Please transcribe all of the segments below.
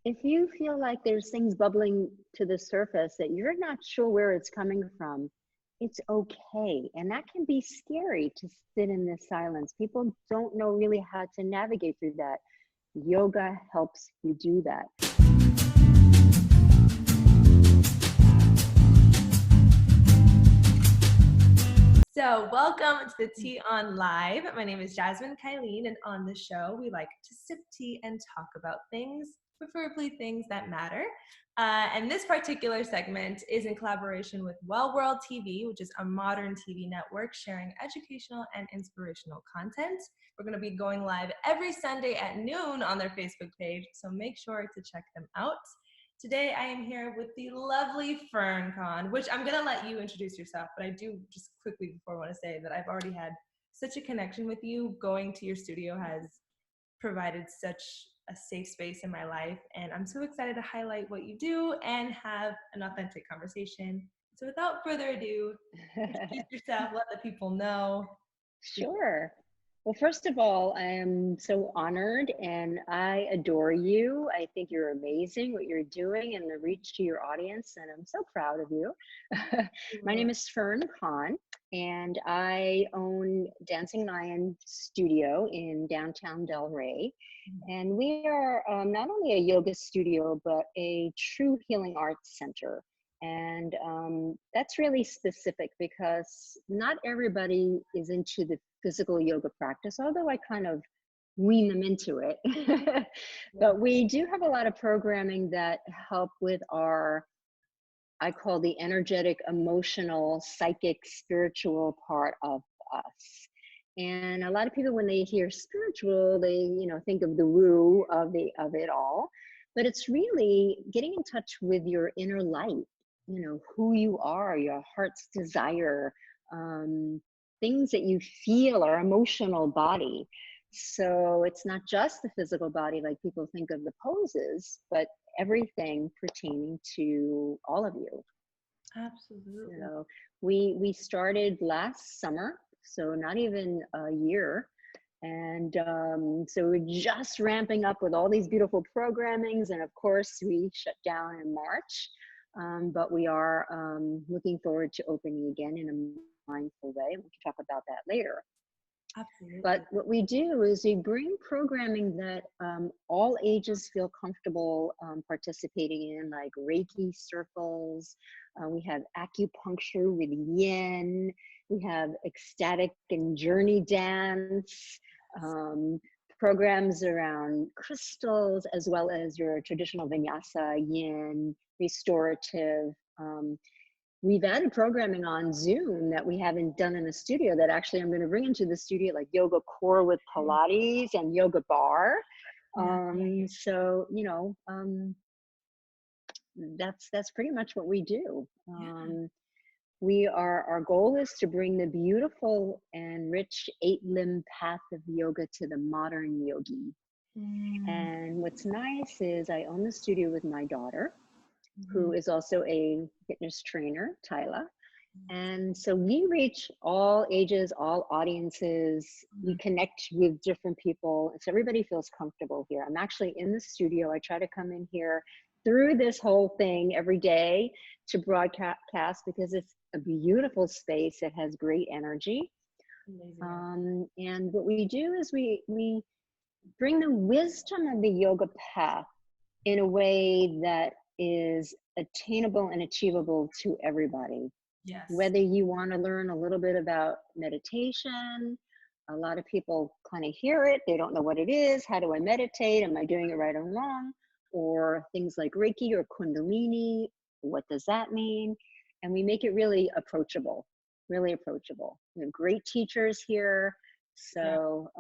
if you feel like there's things bubbling to the surface that you're not sure where it's coming from, it's okay. And that can be scary to sit in this silence. People don't know really how to navigate through that. Yoga helps you do that. So welcome to the Tea on Live. My name is Jazmin, Kylene, and on the show, we like to sip tea and talk about things, preferably things that matter. And this particular segment is in collaboration with Well World TV, which is a modern TV network sharing educational and inspirational content. We're going to be going live every Sunday at noon on their Facebook page, so make sure to check them out. Today, I am here with the lovely Fern Conn, which I'm going to let you introduce yourself, but I do just quickly before want to say that I've already had such a connection with you. Going to your studio has provided such a safe space in my life, and I'm so excited to highlight what you do and have an authentic conversation. So without further ado, introduce yourself, let the people know. Sure. Well, first of all, I am so honored and I adore you. I think you're amazing what you're doing and the reach to your audience, and I'm so proud of you. My name is Fern Conn, and I own Dancing Lion Studio in downtown Delray. And we are not only a yoga studio, but a true healing arts center. And that's really specific because not everybody is into the physical yoga practice, although I kind of wean them into it. But we do have a lot of programming that help with our, I call the energetic, emotional, psychic, spiritual part of us. And a lot of people, when they hear spiritual, they think of the woo of it all. But it's really getting in touch with your inner light, who you are, your heart's desire, things that you feel, our emotional body. So it's not just the physical body like people think of the poses, but everything pertaining to all of you. Absolutely. We started last summer, so not even a year. And so we're just ramping up with all these beautiful programmings. And of course, we shut down in March. But we are looking forward to opening again in a mindful way. We can talk about that later. Absolutely. But what we do is we bring programming that all ages feel comfortable participating in, like Reiki circles. We have acupuncture with yin. We have ecstatic and journey dance. Programs around crystals, as well as your traditional vinyasa, yin, restorative. We've added programming on Zoom that we haven't done in the studio that actually I'm going to bring into the studio, like yoga core with Pilates and yoga bar. So, that's pretty much what we do. Our goal is to bring the beautiful and rich 8-limb path of yoga to the modern yogi. And what's nice is I own the studio with my daughter, who is also a fitness trainer, Tyla. And so we reach all ages, all audiences. We connect with different people. So everybody feels comfortable here. I'm actually in the studio. I try to come in here through this whole thing every day to broadcast because it's a beautiful space. It has great energy. And what we do is we bring the wisdom of the yoga path in a way that is attainable and achievable to everybody. Yes. Whether you want to learn a little bit about meditation, a lot of people kind of hear it, they don't know what it is. How do I meditate? Am I doing it right or wrong? Or things like Reiki or Kundalini, what does that mean? And we make it really approachable, really approachable. We have great teachers here. So,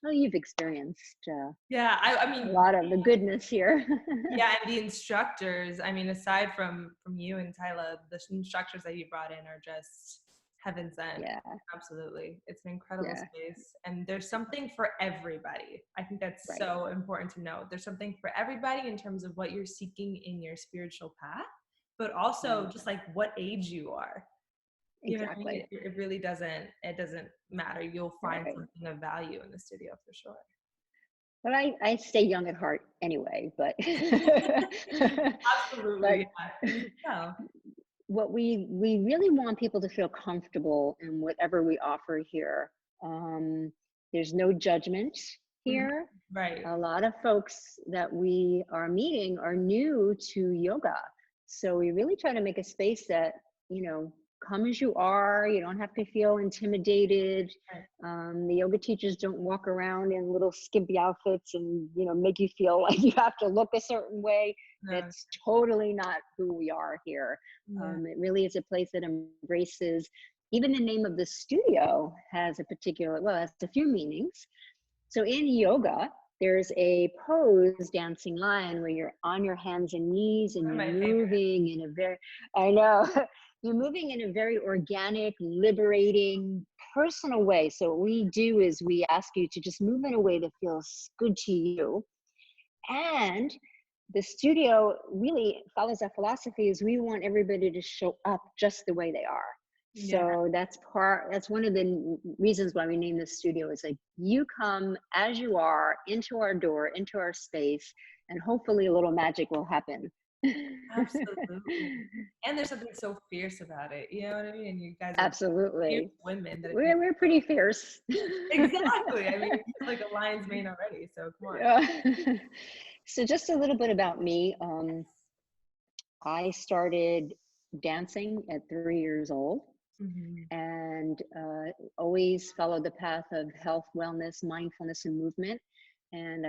you've experienced I mean, a lot of the goodness here. Yeah, and the instructors, I mean, aside from you and Tyla, the instructors that you brought in are just heaven sent. Yeah. Absolutely. It's an incredible space. And there's something for everybody. I think that's so important to know. There's something for everybody in terms of what you're seeking in your spiritual path, but also just like what age you are. You know what I mean? It really doesn't matter. You'll find something of value in the studio for sure. Well, I stay young at heart anyway, but but Absolutely. Yeah. You can tell. what we really want people to feel comfortable in whatever we offer here. Um, there's no judgment Mhm. here. Right. A lot of folks that we are meeting are new to yoga, so we really try to make a space that, come as you are. You don't have to feel intimidated. Right. The yoga teachers don't walk around in little skimpy outfits and make you feel like you have to look a certain way. No. That's totally not who we are here. Yeah. It really is a place that embraces. Even the name of the studio has a particular, well, has a few meanings. So in yoga, there's a pose, dancing lion, where you're on your hands and knees and One of you're my favorite. moving in a very, I know, you're moving in a very organic, liberating, personal way. So what we do is we ask you to just move in a way that feels good to you. And the studio really follows that philosophy, is we want everybody to show up just the way they are. Yeah. So that's one of the reasons why we named this studio, is like, you come as you are into our door, into our space, and hopefully a little magic will happen. Absolutely. And there's something so fierce about it. You know what I mean? And you guys are fierce Absolutely. women that make We're pretty fierce. exactly. I mean, you're like a lion's mane already. So come on. Yeah. So just a little bit about me. I started dancing at 3 years old, Hmm. and always followed the path of health, wellness, mindfulness, and movement. And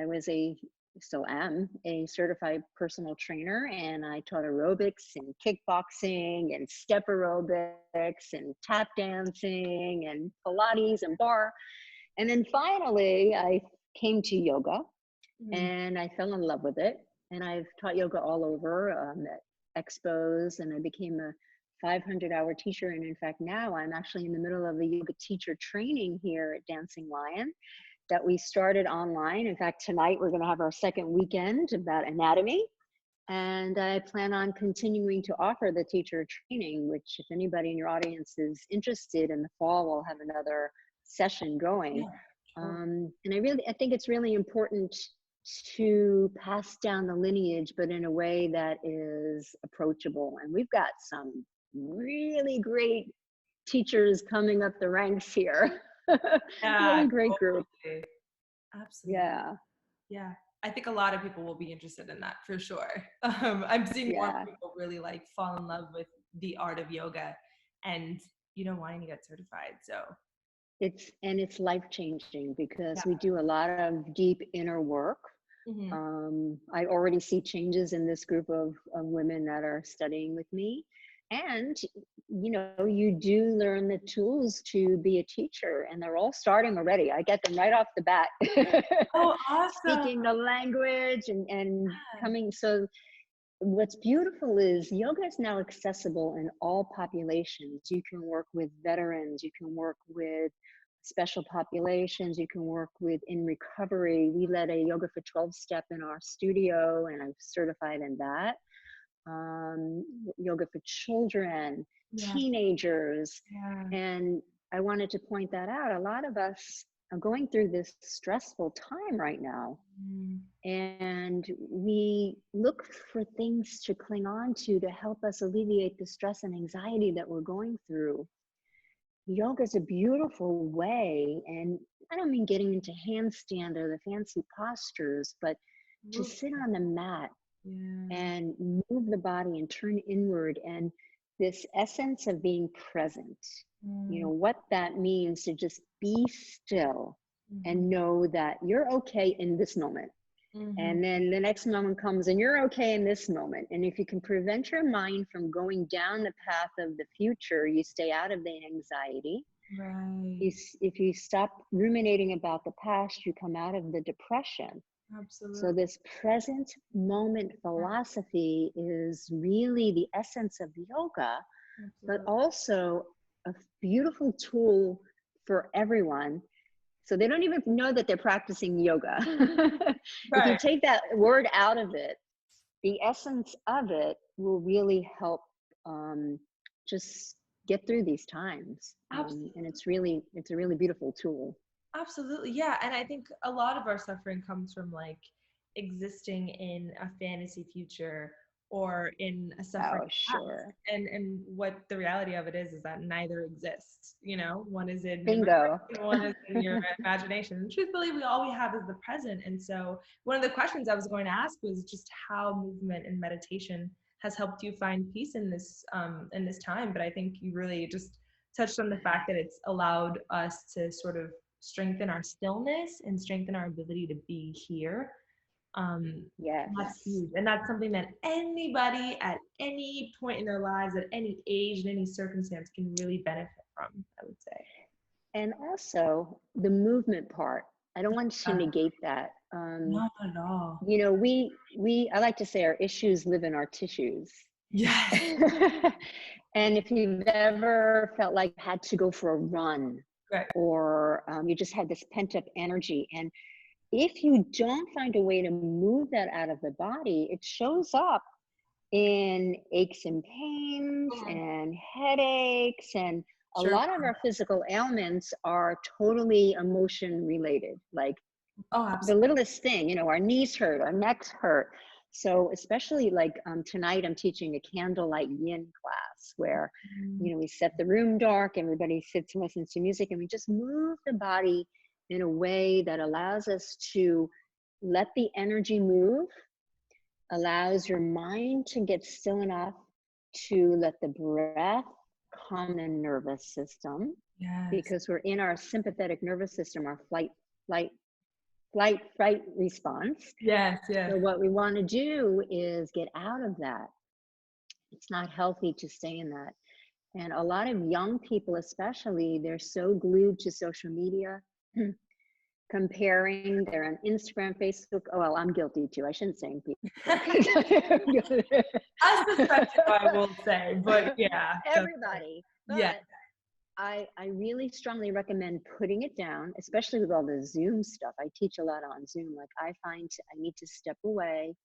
still am a certified personal trainer, and I taught aerobics and kickboxing and step aerobics and tap dancing and Pilates and bar. And then finally, I came to yoga Hmm. and I fell in love with it. And I've taught yoga all over, at expos, and I became a 500-hour teacher. And in fact, now I'm actually in the middle of a yoga teacher training here at Dancing Lion that we started online. In fact, tonight we're going to have our second weekend about anatomy. And I plan on continuing to offer the teacher training, which, if anybody in your audience is interested, in the fall, we'll have another session going. Yeah. Totally. And I think it's really important to pass down the lineage, but in a way that is approachable. And we've got some really great teachers coming up the ranks here. Yeah. Really great group. Totally. Absolutely. Yeah. Yeah. I think a lot of people will be interested in that for sure. I'm seeing more Yeah. people really like fall in love with the art of yoga and wanting to get certified. So It's life changing, yeah. because we do a lot of deep inner work. Hmm. I already see changes in this group of women that are studying with me. And, you do learn the tools to be a teacher, and they're all starting already. I get them right off the bat. Oh, awesome. Speaking the language and coming. So what's beautiful is yoga is now accessible in all populations. You can work with veterans, you can work with special populations, you can work with in recovery. We led a yoga for 12 step in our studio, and I'm certified in that. Yoga for children, Yeah. teenagers. Yeah. And I wanted to point that out. A lot of us are going through this stressful time right now, Mm. and we look for things to cling on to help us alleviate the stress and anxiety that we're going through. Yoga is a beautiful way, and I don't mean getting into handstand or the fancy postures, but to Move. sit on the mat Yeah. and move the body and turn inward, and this essence of being present. Mm. What that means, to just be still Mhm. and know that you're okay in this moment. Mhm. And then the next moment comes and you're okay in this moment. And if you can prevent your mind from going down the path of the future, you stay out of the anxiety. Right. If you stop ruminating about the past, you come out of the depression. So Absolutely. this present moment philosophy is really the essence of yoga, but Absolutely. also a beautiful tool for everyone. So they don't even know that they're practicing yoga. If you Right. take that word out of it, the essence of it will really help, just get through these times. And Absolutely. it's a really beautiful tool. Absolutely. Yeah. And I think a lot of our suffering comes from like existing in a fantasy future or in a suffering Oh, past. sure. And what the reality of it is that neither exists. You know, one is in your memory Bingo. and one is in your imagination. And truthfully, all we have is the present. And so one of the questions I was going to ask was just how movement and meditation has helped you find peace in this time. But I think you really just touched on the fact that it's allowed us to sort of strengthen our stillness and strengthen our ability to be here. That's Yes. huge. And that's something that anybody at any point in their lives, at any age, in any circumstance can really benefit from, I would say. And also the movement part. I don't want to negate that. Not at all. You know, I like to say our issues live in our tissues. Yes. And if you've ever felt like you had to go for a run, Right. or you just had this pent up energy, and if you don't find a way to move that out of the body, it shows up in aches and pains and headaches, and a Sure. lot of our physical ailments are totally emotion related, like Oh, the absolutely. littlest thing, you know, our knees hurt, our necks hurt. So especially like tonight I'm teaching a candlelight yin class where, you know, we set the room dark, everybody sits and listens to music, and we just move the body in a way that allows us to let the energy move, allows your mind to get still enough to let the breath calm the nervous system, Yes. because we're in our sympathetic nervous system, our flight, fright response. Yes. Yes. So what we want to do is get out of that. It's not healthy to stay in that. And a lot of young people, especially, they're so glued to social media, comparing. They're on Instagram, Facebook. Oh, well, I'm guilty too. I shouldn't say people. I suspect I will say, but yeah. Everybody. But yeah. I really strongly recommend putting it down, especially with all the Zoom stuff. I teach a lot on Zoom. Like I find I need to step away,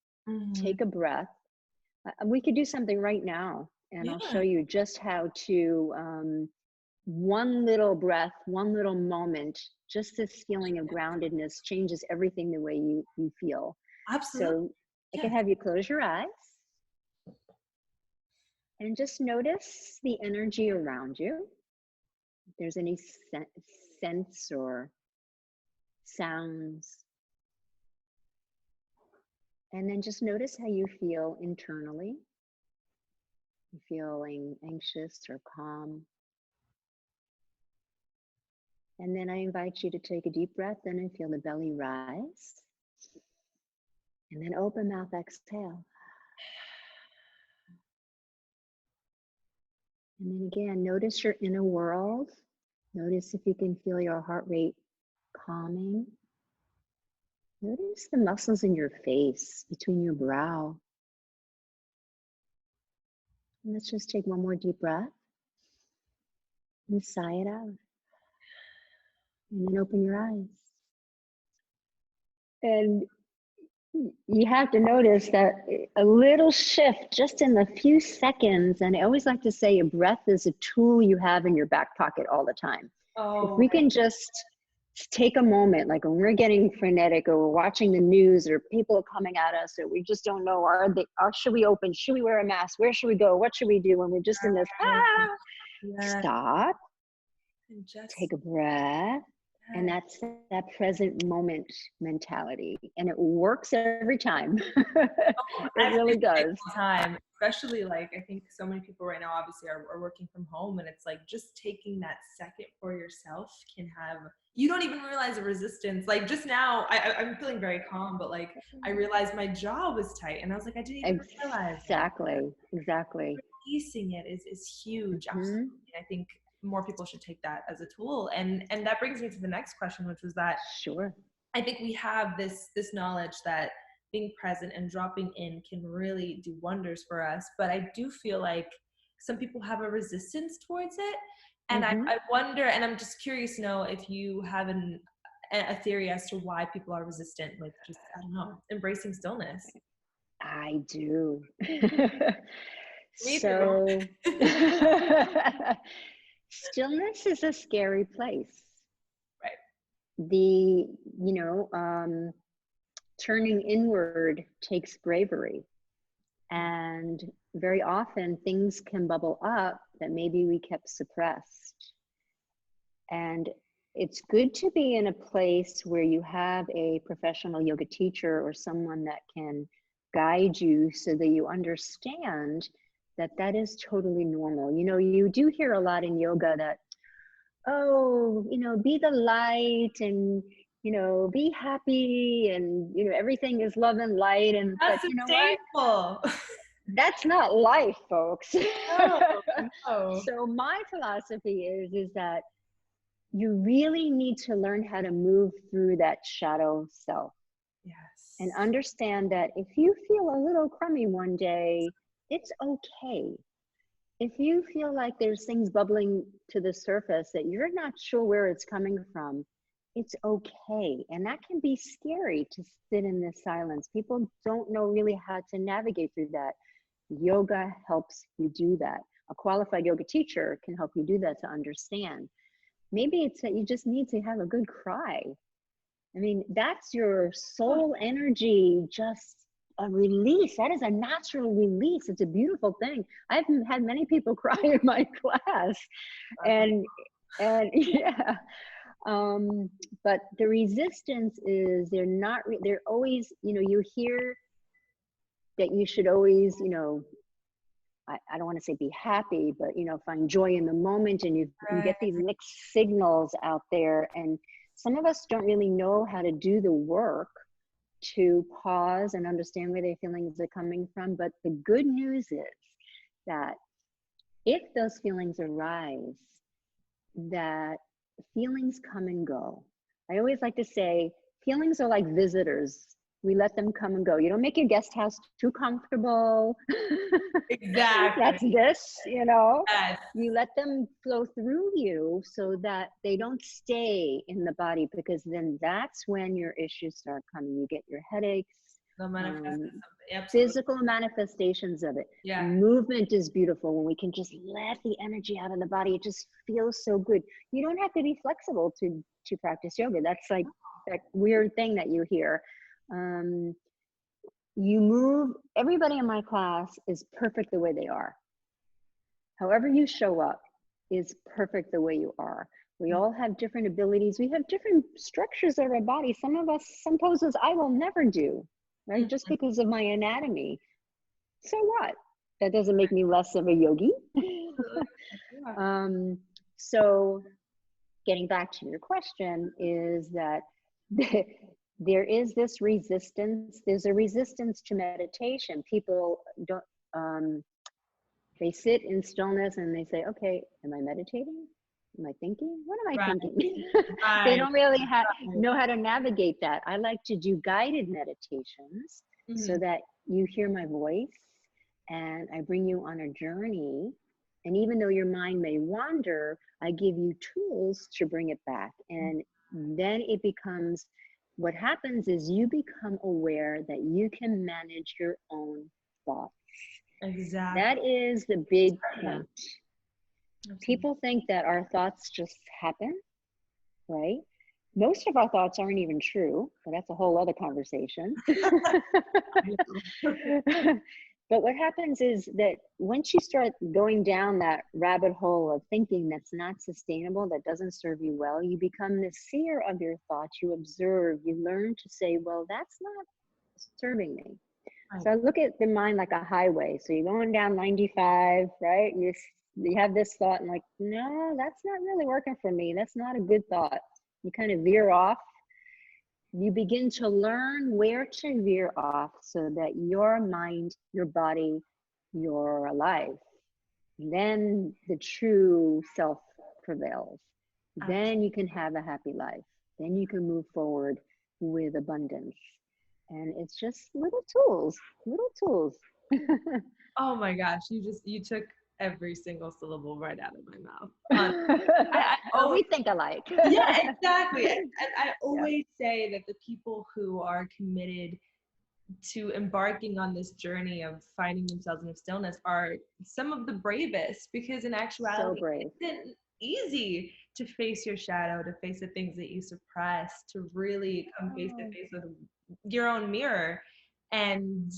take a breath. We could do something right now, and I'll show you just how to, one little breath, one little moment, just this feeling of groundedness changes everything the way you feel. Absolutely. So I can have you close your eyes and just notice the energy around you. If there's any sense or sounds. And then just notice how you feel internally. You feeling anxious or calm. And then I invite you to take a deep breath in and feel the belly rise. And then open mouth, exhale. And then again, notice your inner world. Notice if you can feel your heart rate calming. Notice the muscles in your face, between your brow. And let's just take one more deep breath and sigh it out. And then open your eyes. And you have to notice that a little shift just in a few seconds. And I always like to say a breath is a tool you have in your back pocket all the time. If we can just take a moment, like when we're getting frenetic or we're watching the news or people are coming at us or we just don't know, should we open? Should we wear a mask? Where should we go? What should we do when we're just in this, stop, and just take a breath. And that's that present moment mentality. And it works every time. It really does. Time, especially like I think so many people right now obviously are working from home, and it's like just taking that second for yourself can have, you don't even realize the resistance. Like just now I'm feeling very calm, but like I realized my jaw was tight and I was like, I didn't even realize. Exactly. Releasing it is huge. Absolutely. I think more people should take that as a tool. And that brings me to the next question, which was that I think we have this knowledge that being present and dropping in can really do wonders for us. But I do feel like some people have a resistance towards it. And I wonder, and I'm just curious to know if you have a theory as to why people are resistant with just, I don't know, embracing stillness. I do. So stillness is a scary place. Right. the, you know, turning inward takes bravery. And very often things can bubble up that maybe we kept suppressed. And it's good to be in a place where you have a professional yoga teacher or someone that can guide you so that you understand that that is totally normal. You know, you do hear a lot in yoga that, oh, you know, be the light and, you know, be happy and, you know, everything is love and light. And, but That's you know what? sustainable. That's not life, folks. No, no. So my philosophy is that you really need to learn how to move through that shadow self and Yes. understand that if you feel a little crummy one day, it's okay. If you feel like there's things bubbling to the surface that you're not sure where it's coming from, it's okay. And that can be scary to sit in this silence. People don't know really how to navigate through that. Yoga helps you do that. A qualified yoga teacher can help you do that to understand. Maybe it's that you just need to have a good cry. I mean, that's your soul energy, just a release. That is a natural release. It's a beautiful thing. I've had many people cry in my class, and yeah. But the resistance is they're always, you know, you hear that you should always, you know, I don't want to say be happy, but, you know, find joy in the moment, and you get these mixed signals out there. And some of us don't really know how to do the work to pause and understand where their feelings are coming from. But the good news is that if those feelings arise, that feelings come and go. I always like to say feelings are like visitors. We let them come and go. You don't make your guest house too comfortable. Exactly. That's this, you know. Yes. You let them flow through you so that they don't stay in the body, because then that's when your issues start coming. You get your headaches, They'll manifest as something. Absolutely. physical manifestations of it. Yeah. Movement is beautiful when we can just let the energy out of the body. It just feels so good. You don't have to be flexible to practice yoga. That's like that weird thing that you hear. You move. Everybody in my class is perfect the way they are. However you show up is perfect the way you are. We all have different abilities. We have different structures of our body. Some of us, some poses I will never do, right? Just because of my anatomy. So what? That doesn't make me less of a yogi. So getting back to your question is that there is this resistance. There's a resistance to meditation. People don't, they sit in stillness and they say, okay, am I meditating? Am I thinking? What am I thinking? They don't really know how to navigate that. I like to do guided meditations so that you hear my voice and I bring you on a journey. And even though your mind may wander, I give you tools to bring it back. And then it becomes, what happens is you become aware that you can manage your own thoughts. Exactly. That is the big point. People think that our thoughts just happen, right? Most of our thoughts aren't even true, but that's a whole other conversation. But what happens is that once you start going down that rabbit hole of thinking that's not sustainable, that doesn't serve you well, you become the seer of your thoughts. You observe, you learn to say, well, that's not serving me. So I look at the mind like a highway. So you're going down 95, right? You have this thought and like, no, that's not really working for me. That's not a good thought. You kind of veer off. You begin to learn where to veer off so that your mind, your body, you're alive. Then the true self prevails. Then you can have a happy life. Then you can move forward with abundance. And it's just little tools. Oh my gosh, you took every single syllable right out of my mouth. We think alike. Yeah, exactly. And I always say that the people who are committed to embarking on this journey of finding themselves in stillness are some of the bravest, because in actuality, So brave. easy to face your shadow, to face the things that you suppress, to really come face to Oh, face with your own mirror. And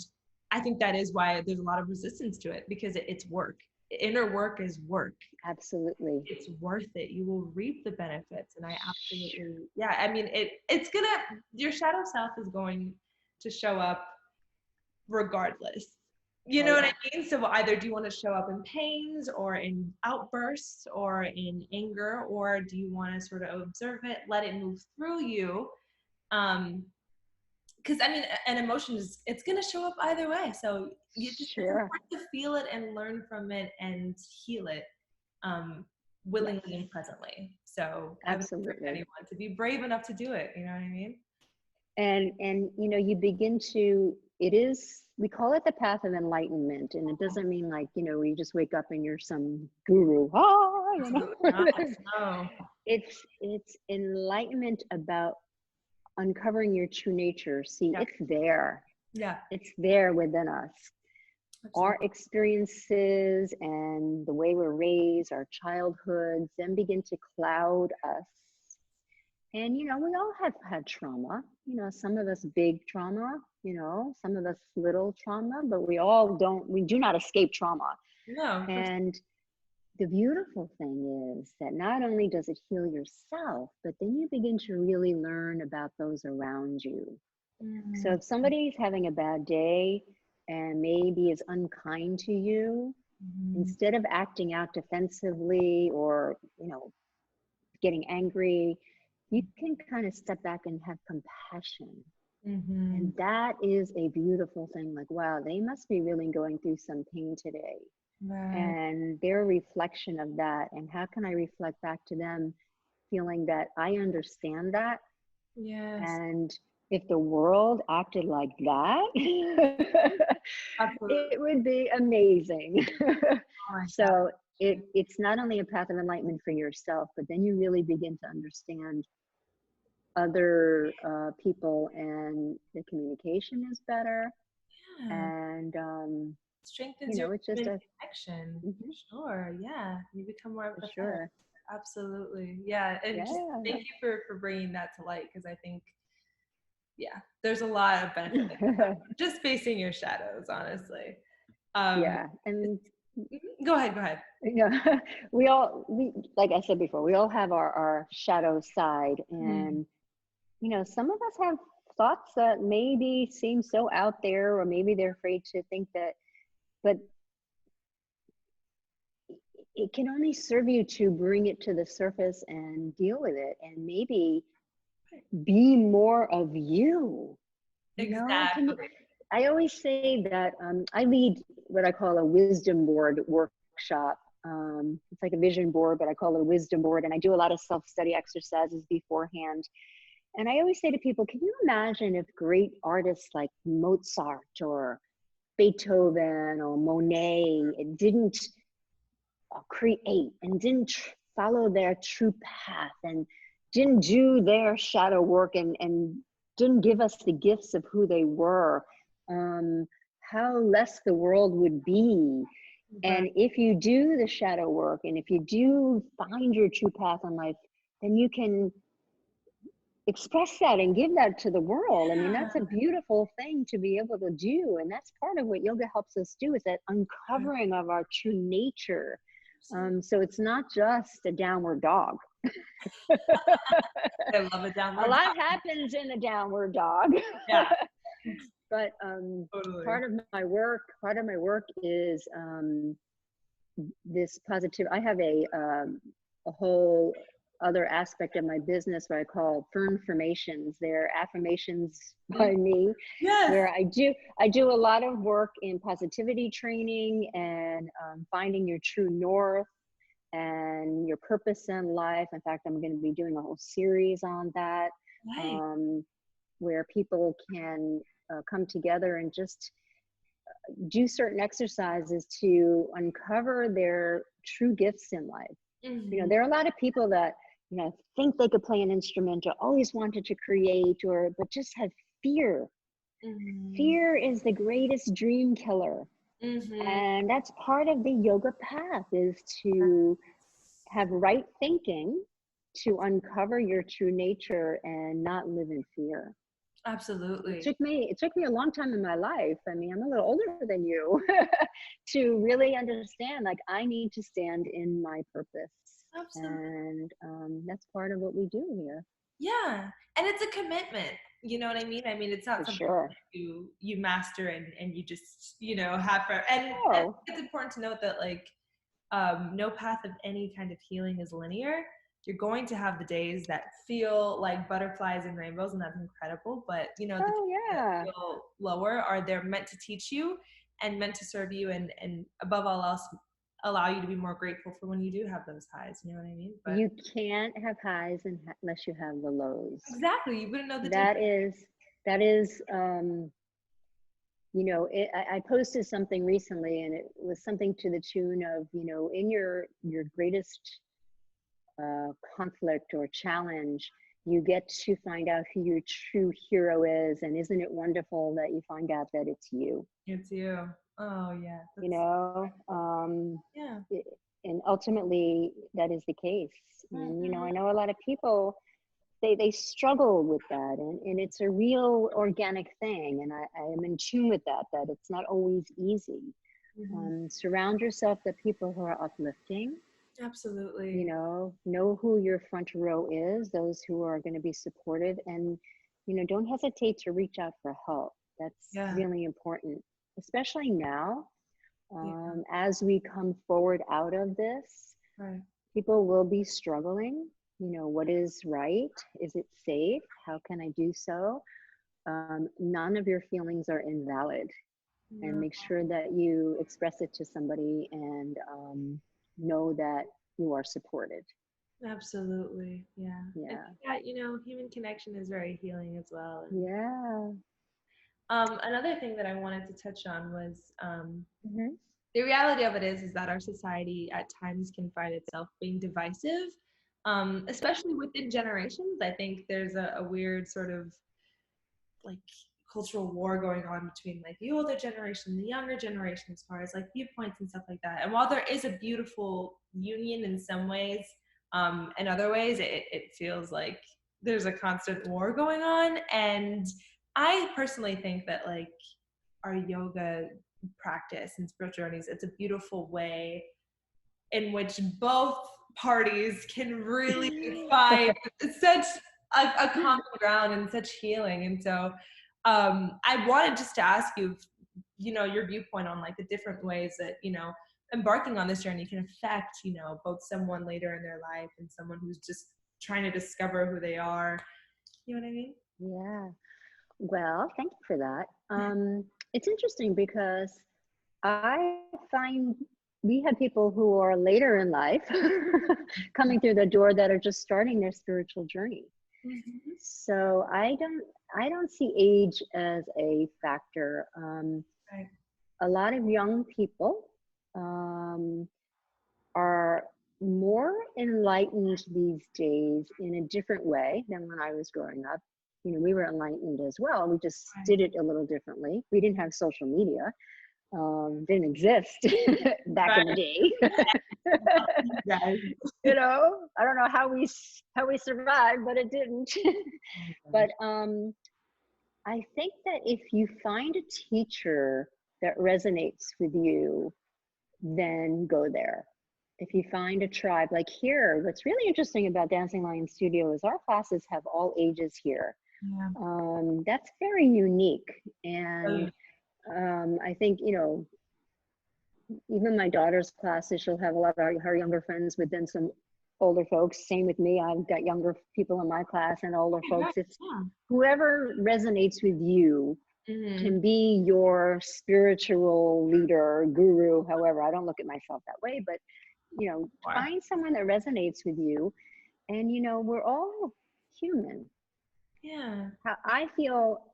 I think that is why there's a lot of resistance to it, because it's work. Inner work is work. absolutely. It's worth it. You will reap the benefits. And I absolutely, yeah, I mean, it's gonna, your shadow self is going to show up regardless. You Oh know what I yeah. mean? So either do you want to show up in pains or in outbursts or in anger, or do you want to sort of observe it, let it move through you? Because I mean, an emotion is, it's going to show up either way. So you just, it's Sure. important to feel it and learn from it and heal it, Yes. willingly and presently. So I would encourage Absolutely. anyone to be brave enough to do it. You know what I mean? And you know, you begin to, it is, we call it the path of enlightenment, and it doesn't mean like, you know, you just wake up and you're some guru, you know. Absolutely not. No. It's enlightenment about uncovering your true nature. See, Yeah. it's there. Yeah. It's there within us. Our Absolutely. experiences and the way we're raised, our childhoods, then begin to cloud us. And, you know, we all have had trauma, you know, some of us big trauma, you know, some of us little trauma, but we do not escape trauma. No, of course. And the beautiful thing is that not only does it heal yourself, but then you begin to really learn about those around you. So Mm, if somebody's having a bad day and maybe is unkind to you, mhm, instead of acting out defensively or, you know, getting angry, you can kind of step back and have compassion. And mhm. that is a beautiful thing. Like, wow, they must be really going through some pain today. Right. And their reflection of that, and how can I reflect back to them, feeling that I understand that. Yes. And if the world acted like that, Absolutely. it would be amazing. Oh my So God. it's not only a path of enlightenment for yourself, but then you really begin to understand other people, and the communication is better. Yeah. And, Strengthens you your know, it's just human a, connection. mhm, Sure. Yeah. You become more for empathetic. sure. Absolutely. Yeah. And just Yeah. thank you for bringing that to light, because I think, yeah, there's a lot of benefit that can come from just facing your shadows, honestly. Um, Yeah. And, Go ahead. Go ahead. you know, we, like I said before, we all have our shadow side. Mm, And, you know, some of us have thoughts that maybe seem so out there, or maybe they're afraid to think that, but it can only serve you to bring it to the surface and deal with it, and maybe be more of you. You know, can you, exactly. I always say that I lead what I call a wisdom board workshop. It's like a vision board, but I call it a wisdom board. And I do a lot of self-study exercises beforehand. And I always say to people, can you imagine if great artists like Mozart or Beethoven or Monet didn't create and didn't follow their true path and didn't do their shadow work, and didn't give us the gifts of who they were, how less the world would be. Right. And if you do the shadow work, and if you do find your true path in life, then you can express that and give that to the world. I mean, that's a Yeah. beautiful thing to be able to do. And that's part of what yoga helps us do, is that uncovering of our true nature. So it's not just a downward dog. I love a A downward lot dog. happens in the downward dog. Yeah. But Totally. part of my work is this positive. I have a whole other aspect of my business where I call Fern Formations. They're affirmations by Mm, me, yes. where I do a lot of work in positivity training and finding your true north and your purpose in life. In fact, I'm going to be doing a whole series on that, Right. um, where people can come together and just do certain exercises to uncover their true gifts in life. You know, Hmm. there are a lot of people that, you know, think they could play an instrument or always wanted to create, or but just have fear. Hmm. Fear is the greatest dream killer. Hmm. And that's part of the yoga path, is to have right thinking to uncover your true nature and not live in fear. Absolutely. It took me a long time in my life. I mean, I'm a little older than you to really understand, like, I need to stand in my purpose. Absolutely. And that's part of what we do here. Yeah. And it's a commitment. You know what I mean? I mean, it's not For something sure. you master and you just, have for, and Oh, it's important to note that, like, no path of any kind of healing is linear. You're going to have the days that feel like butterflies and rainbows, and that's incredible. But the days that yeah. feel lower they're meant to teach you and meant to serve you, and above all else, allow you to be more grateful for when you do have those highs. You know what I mean? But You can't have highs unless you have the lows. exactly, you wouldn't know the That difference. is, I posted something recently, and it was something to the tune of, in your greatest conflict or challenge, you get to find out who your true hero is. And isn't it wonderful that you find out that it's you? It's you. Oh yeah. Yeah. And ultimately that is the case. And, Mhm. I know a lot of people, they struggle with that, and it's a real organic thing. And I am in tune with that it's not always easy. Mhm. Surround yourself with people who are uplifting. Absolutely. Know who your front row is, those who are going to be supportive, and don't hesitate to reach out for help. That's Yeah. really important, especially now, Yeah. as we come forward out of this. Right. People will be struggling. What is right? Is it safe? How can I do so? None of your feelings are invalid, and No. make sure that you express it to somebody, and know that you are supported. Absolutely. Yeah. I Yeah. think that, human connection is very healing as well. And Yeah. another thing that I wanted to touch on was Hmm. the reality of it is that our society at times can find itself being divisive, especially within generations. I think there's a weird sort of, like, cultural war going on between, like, the older generation and the younger generation as far as, like, viewpoints and stuff like that. And while there is a beautiful union in some ways, in other ways it feels like there's a constant war going on. And I personally think that, like, our yoga practice and spiritual journeys, it's a beautiful way in which both parties can really find such a common ground and such healing. And so I wanted just to ask you, your viewpoint on, like, the different ways that, embarking on this journey can affect, both someone later in their life and someone who's just trying to discover who they are. You know what I mean? Yeah. Well, thank you for that. It's interesting because I find we have people who are later in life coming through the door that are just starting their spiritual journey. Mm-hmm. So I don't see age as a factor. Right. A lot of young people um, are more enlightened these days in a different way than when I was growing up. We were enlightened as well. We just Right. did it a little differently. We didn't have social media, didn't exist back in the Right. day. Yes. I don't know how we survived, but it didn't. But I think that if you find a teacher that resonates with you, then go there. If you find a tribe, like here, what's really interesting about Dancing Lion Studio is our classes have all ages here. Yeah. That's very unique. Oh, And yeah. I think, even my daughter's classes, she'll have a lot of her younger friends, but then some older folks. Same with me. I've got younger people in my class and older folks. Right. It's Yeah. whoever resonates with you Mm-hmm. can be your spiritual leader, guru, however. I don't look at myself that way, but Sure. find someone that resonates with you. And we're all human. Yeah. I feel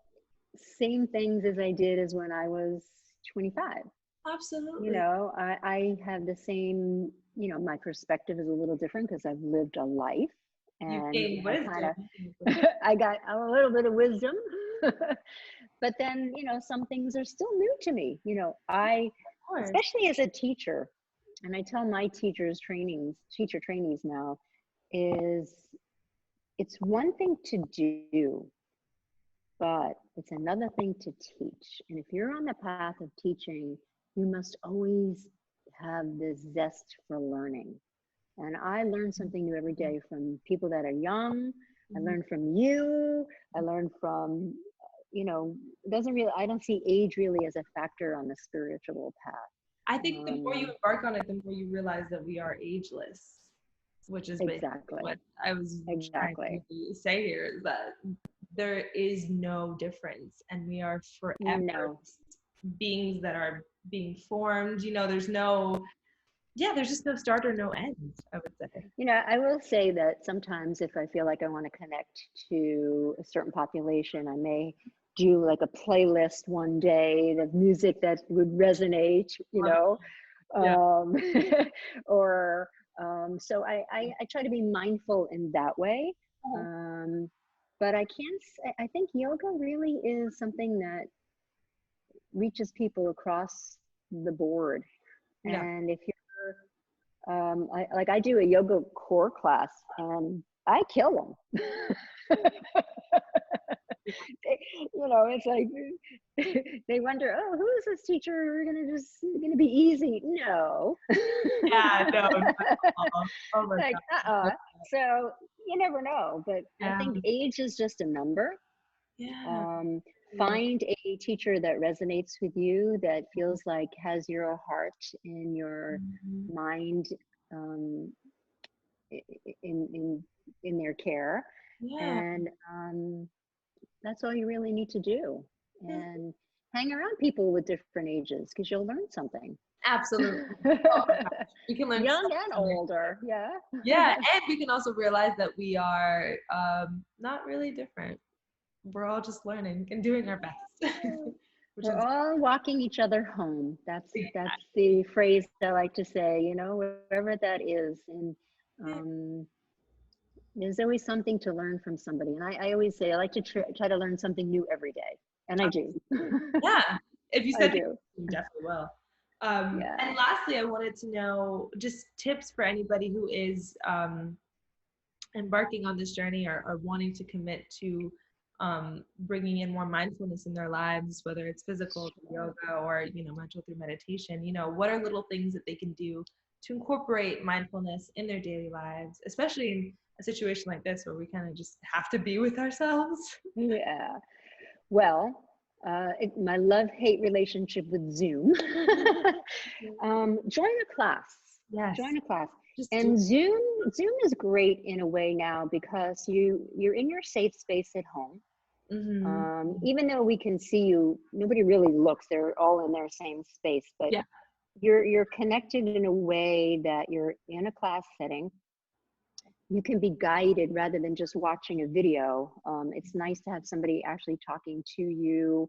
same things as I did as when I was 25. Absolutely. I have the same, my perspective is a little different because I've lived a life, You've and gained I kind wisdom. of, I got a little bit of wisdom. But then, some things are still new to me. Of course. Especially as a teacher, and I tell my teacher trainees now, is it's one thing to do, but it's another thing to teach. And if you're on the path of teaching, you must always have this zest for learning. And I learn something new every day from people that are young. I learn from you. I learn from, it doesn't really, I don't see age really as a factor on the spiritual path. I think the more you embark on it, the more you realize that we are ageless, which is Exactly what I was trying exactly. to say here, is that there is no difference, and we are forever No. beings that are being formed. There's just no start or no end, I would say. I will say that sometimes if I feel like I want to connect to a certain population, I may do like a playlist one day of music that would resonate, Yeah. or so I try to be mindful in that way. But I can't say, I think yoga really is something that reaches people across the board. Yeah. And if I do a yoga core class and I kill them. It's like they wonder, oh, who is this teacher? We're gonna be easy. No. Yeah, no. Oh my Like, God. So you never know, but I Yeah. think age is just a number. Yeah. Find a teacher that resonates with you, that feels like has your heart and your mind um, in their care, Yeah. and that's all you really need to do. And hang around people with different ages because you'll learn something. Absolutely. Oh my gosh. We can learn Young so and much. older, yeah. Yeah, and we can also realize that we are not really different. We're all just learning and doing our best. Which We're is all walking each other home. That's exactly. the phrase I like to say, wherever that is. And Yeah. there's always something to learn from somebody. And I always say I like to try to learn something new every day. And I do. Yeah. If you I said do. you definitely will. Yeah. And lastly, I wanted to know just tips for anybody who is embarking on this journey, or wanting to commit to bringing in more mindfulness in their lives, whether it's physical through yoga or mental through meditation. What are little things that they can do to incorporate mindfulness in their daily lives, especially in a situation like this where we kind of just have to be with ourselves? Yeah. Well, my love-hate relationship with Zoom. Join a class. Yes, Join a class. just do. And Zoom is great in a way now because you're in your safe space at home. Even though we can see you, nobody really looks. They're all in their same space, but Yeah. you're connected in a way that you're in a class setting. You can be guided rather than just watching a video. It's nice to have somebody actually talking to you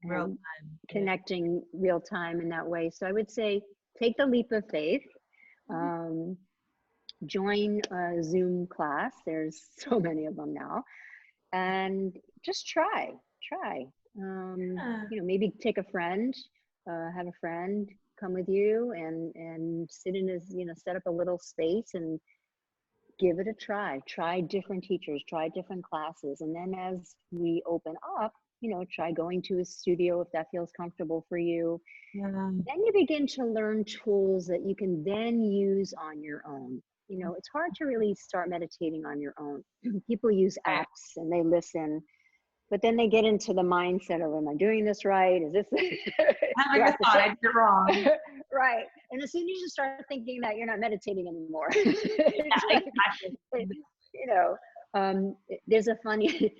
Real and time. connecting real time in that way. So I would say take the leap of faith. Join a Zoom class. There's so many of them now, and just try. Yeah. Maybe take a friend, have a friend come with you, and sit in set up a little space and give it a try. Try different teachers, try different classes, and then as we open up, try going to a studio if that feels comfortable for you. Yeah. Then you begin to learn tools that you can then use on your own. It's hard to really start meditating on your own. People use Right. apps and they listen, but then they get into the mindset of, am I doing this right? Is this, do Having I a have to thought, sit? I did it wrong. Right. And as soon as you start thinking that, you're not meditating anymore. Yeah, It's like, exactly. you know, there's a funny,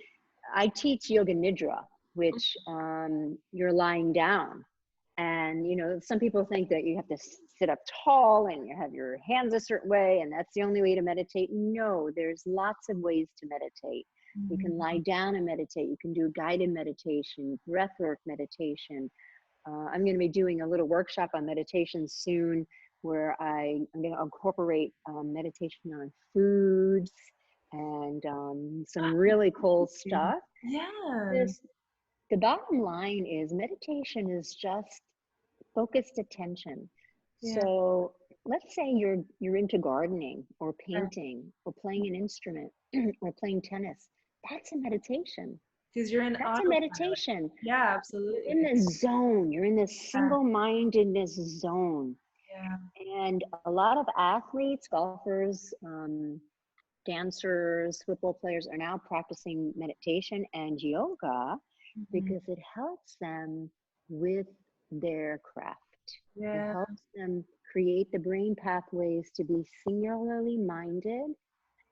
I teach yoga nidra, which you're lying down. And, some people think that you have to sit up tall and you have your hands a certain way, and that's the only way to meditate. No, there's lots of ways to meditate. You can lie down and meditate. You can do guided meditation, breathwork meditation. I'm going to be doing a little workshop on meditation soon where I'm going to incorporate meditation on foods and some really cool stuff. Yeah. The bottom line is meditation is just focused attention. Yeah. So let's say you're into gardening or Right. painting or playing an instrument or playing tennis. That's a meditation. Because you're in That's a autopilot. meditation. Yeah, You're in absolutely. this zone. You're in this Yeah. single-mindedness zone. Yeah. And a lot of athletes, golfers, dancers, football players are now practicing meditation and yoga Mhm. because it helps them with their craft. It Yeah. helps them create the brain pathways to be singularly minded,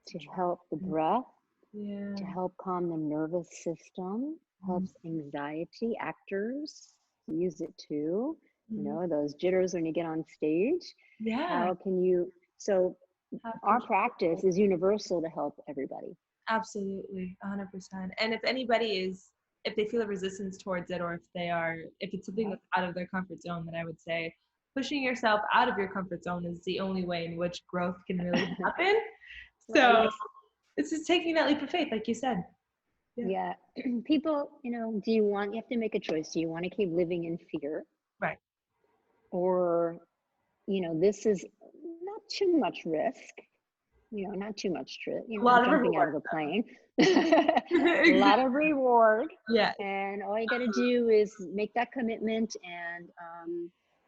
So to true. help the breath, Yeah. to help calm the nervous system, Mhm. helps anxiety. Actors use it too. You Mhm. know, those jitters when you get on stage. Yeah. How can you? So, Have our control. practice is universal to help everybody. Absolutely, 100%. And if anybody is, if they feel a resistance towards it, or if it's something Yeah. that's out of their comfort zone, then I would say pushing yourself out of your comfort zone is the only way in which growth can really happen. So Right. it's just taking that leap of faith, like you said. Yeah. Yeah. People, you have to make a choice. Do you want to keep living in fear? Right. Or, this is not too much risk, not too much trip, A lot not of jumping out reward. of a plane. A Exactly. lot of reward. Yeah. And all you got to do is make that commitment. And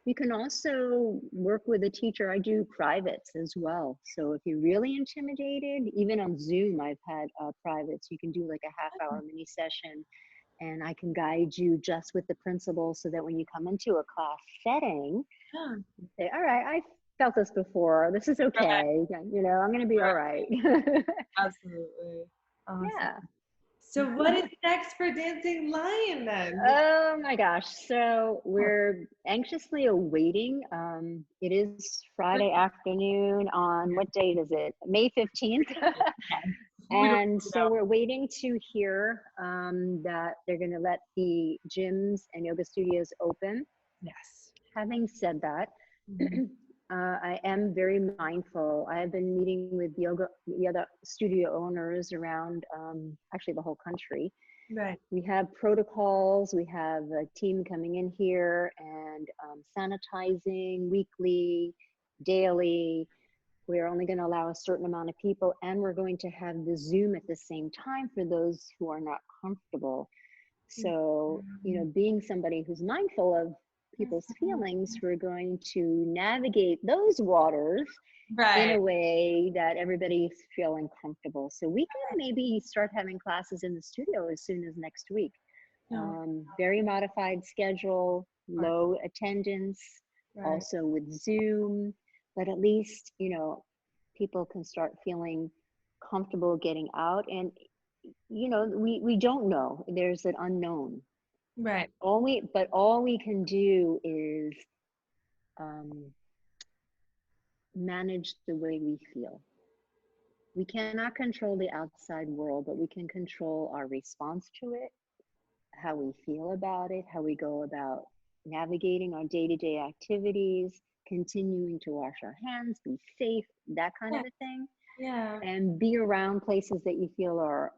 you can also work with a teacher. I do privates as well. So if you're really intimidated, even on Zoom, I've had privates. You can do like a half-hour mini session, and I can guide you just with the principles so that when you come into a class setting, Yeah. say, all right, I felt this before. This is Right. okay. I'm going to be all Right. right. Absolutely. Awesome. Yeah. So what is next for Dancing Lion then? Oh my gosh. So we're anxiously awaiting. It is Friday afternoon on what date is it? May 15th. We don't And know. so we're waiting to hear that they're going to let the gyms and yoga studios open. Yes. Having said that, Mhm. I am very mindful. I have been meeting with yoga studio owners around actually the whole country. Right. We have protocols. We have a team coming in here and sanitizing weekly, daily. We're only going to allow a certain amount of people, and we're going to have the Zoom at the same time for those who are not comfortable. So, Mhm. being somebody who's mindful of people's Mhm. feelings, we're going to navigate those waters in Right. a way that everybody's feeling comfortable. So we can maybe start having classes in the studio as soon as next week. No. Very modified schedule, Right. low attendance, Right. also with Zoom, but at least, people can start feeling comfortable getting out. And we don't know. There's an unknown. Right. All we can do is um, manage the way we feel. We cannot control the outside world, but we can control our response to it, how we feel about it, how we go about navigating our day-to-day activities, continuing to wash our hands, be safe, that kind of Yeah. a thing, Yeah. and be around places that you feel are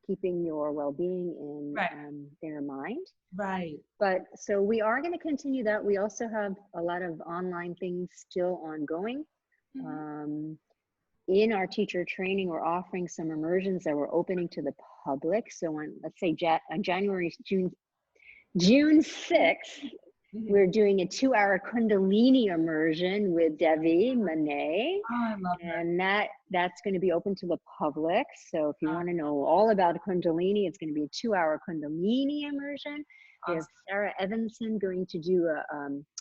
keeping your well-being in Right. their mind. Right. But so we are going to continue that. We also have a lot of online things still ongoing. Mhm. Um, in our teacher training, we're offering some immersions that we're opening to the public. So on, let's say on June 6th, Mhm. we're doing a 2-hour Kundalini immersion with Devi Manet. Oh, I love her. And that's going to be open to the public. So if you Oh, want to know all about Kundalini, it's going to be a 2-hour Kundalini immersion. We have awesome. Sarah Evanson going to do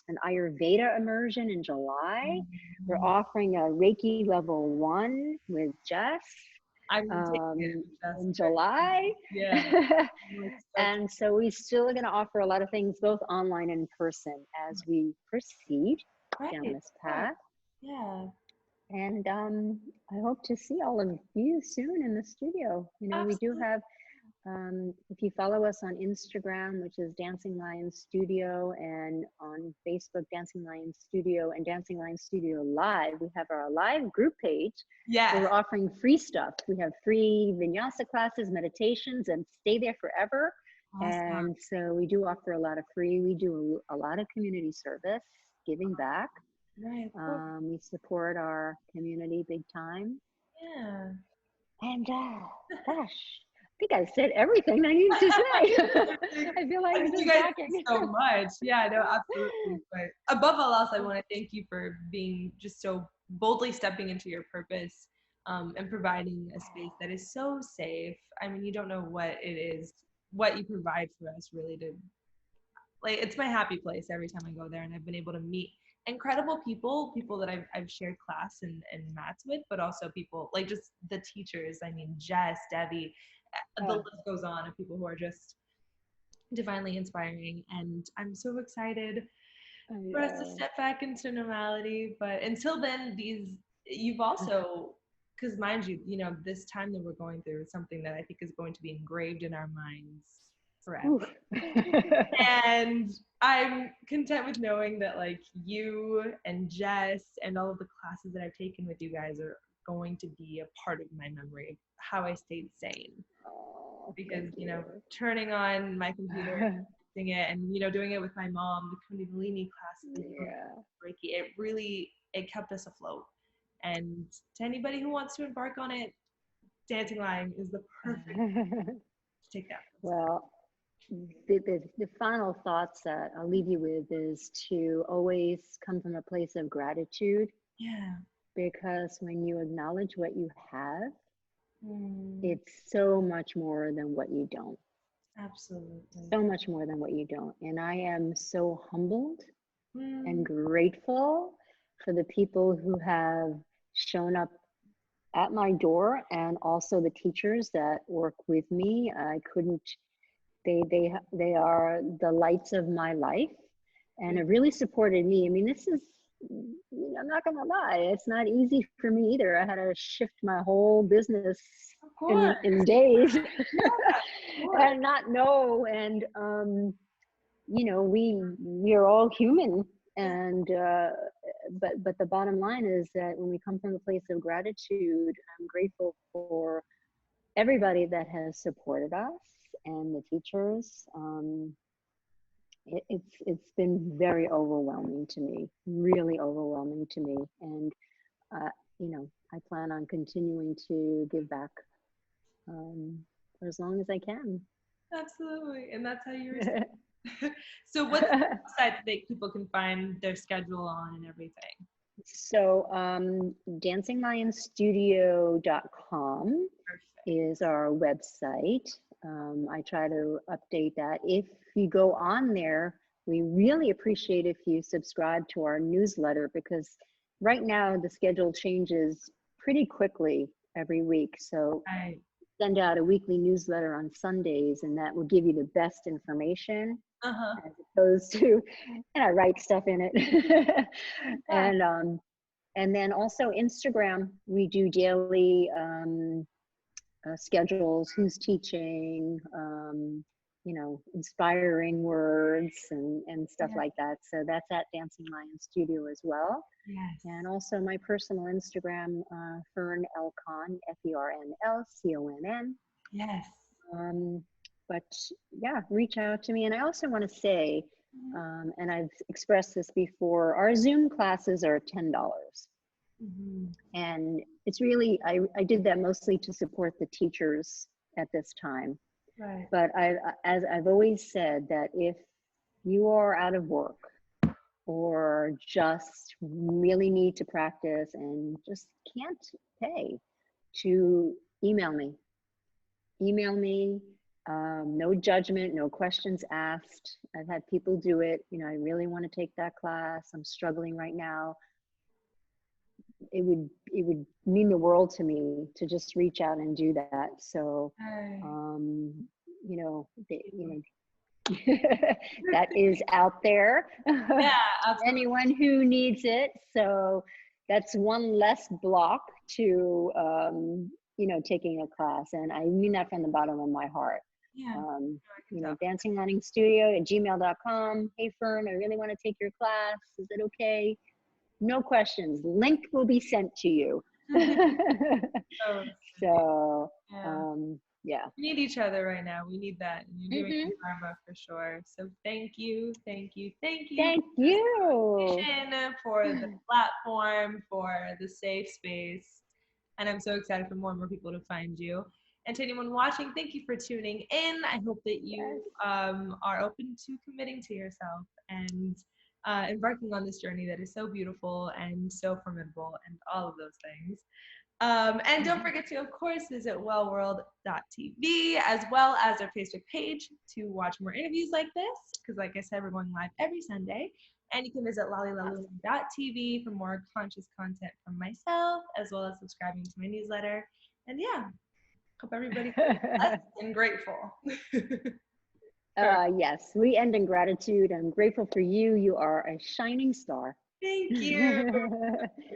an Ayurveda immersion in July. We're Mhm. offering a Reiki level 1 with Jess I'm taking it. Just in very July. yeah. Like such. And so we still are going to offer a lot of things, both online and in person, as we proceed down Right. this Right. path. Yeah. And I hope to see all of you soon in the studio. We do Absolutely. have, if you follow us on Instagram, which is Dancing Lion Studio, and on Facebook, Dancing Lion Studio and Dancing Lion Studio Live, we have our live group page where Yes. we're offering free stuff. We have free vinyasa classes, meditations, and stay there forever. Awesome. And so we do offer a lot of free, we do a lot of community service, giving back. Right, of course. We support our community big time. Yeah. And gosh, I think I said everything I needed to say. I feel like I I'm mean, you just guys do talking. so much. Yeah, no, absolutely. But above all else, I want to thank you for being just so boldly stepping into your purpose, and providing a space that is so safe. I mean, you don't know what it is, what you provide for us really to, like, it's my happy place every time I go there, and I've been able to meet incredible people that I've shared class and mats with, but also people like just the teachers. I mean, Jess, Debbie, the Oh, list goes on of people who are just divinely inspiring, and I'm so excited I for us to know. step back into normality. But until then, these you've also, because mind you, this time that we're going through is something that I think is going to be engraved in our minds forever. Oof. And I'm content with knowing that like you and Jess and all of the classes that I've taken with you guys are going to be a part of my memory of how I stayed sane. Oh, Because thank you. turning on my computer, doing it, and doing it with my mom, the Kundalini classes, the yoga, Yeah. Reiki, it kept us afloat. And to anybody who wants to embark on it, dancing line is the perfect to take that first step. Well, the final thoughts that I'll leave you with is to always come from a place of gratitude, Yeah. because when you acknowledge what you have, Mm, it's so much more than what you don't. absolutely. So much more than what you don't. And I am so humbled and Mm, grateful for the people who have shown up at my door, and also the teachers that work with me. I couldn't, they are the lights of my life, and yeah, it really supported me. I mean, this is, I'm not gonna lie, it's not easy for me either. I had to shift my whole business of course. in days Yeah, of course. and not know. And we're all human. Yeah. And but the bottom line is that when we come from a place of gratitude, I'm grateful for everybody that has supported us and the teachers. It's been very overwhelming to me, really overwhelming to me. And uh, I plan on continuing to give back um, for as long as I can. Absolutely. And that's how you receive. So what's the website that people can find their schedule on and everything? So dancingLionStudio.com Perfect. is our website. I try to update that. If you go on there, we really appreciate if you subscribe to our newsletter, because right now the schedule changes pretty quickly every week. So Right. send out a weekly newsletter on Sundays, and that will give you the best information, Uh-huh. as opposed to, and I write stuff in it. Yeah. And then also Instagram, we do daily schedules, who's teaching, inspiring words and stuff Yeah. like that. So that's at Dancing Lion Studio as well. Yes. And also my personal Instagram, Fern L. Conn, FERNLCONN. Yes. Um, but yeah, reach out to me. And I also want to say, Mhm. and I've expressed this before, our Zoom classes are $10. Mhm. And it's really, I did that mostly to support the teachers at this time. Right. But as I've always said, that if you are out of work or just really need to practice and just can't pay, to email me. Email me, no judgment, no questions asked. I've had people do it. I really want to take that class. I'm struggling right now. It would mean the world to me to just reach out and do that. So, Right. um, that is out there Yeah, for absolutely. anyone who needs it. So that's one less block to taking a class, and I mean that from the bottom of my heart. Yeah. No, um, I can tell. dancinglearningstudio@gmail.com. Hey Fern, I really want to take your class, is it okay? No questions, link will be sent to you. So, So yeah. Yeah. We need each other right now. We need that. And you're doing Hmm. the karma for sure. So thank you, thank you, thank you Thank for this you. conversation, for the platform, for the safe space. And I'm so excited for more and more people to find you. And to anyone watching, thank you for tuning in. I hope that you Yes. are open to committing to yourself and embarking on this journey that is so beautiful and so formidable and all of those things. And don't forget to, of course, visit wellworld.tv as well as our Facebook page to watch more interviews like this. Because, like I said, we're going live every Sunday. And you can visit lollylaluna.tv for more conscious content from myself, as well as subscribing to my newsletter. And yeah, hope everybody feels blessed and grateful. Yes, we end in gratitude. I'm grateful for you. You are a shining star. Thank you.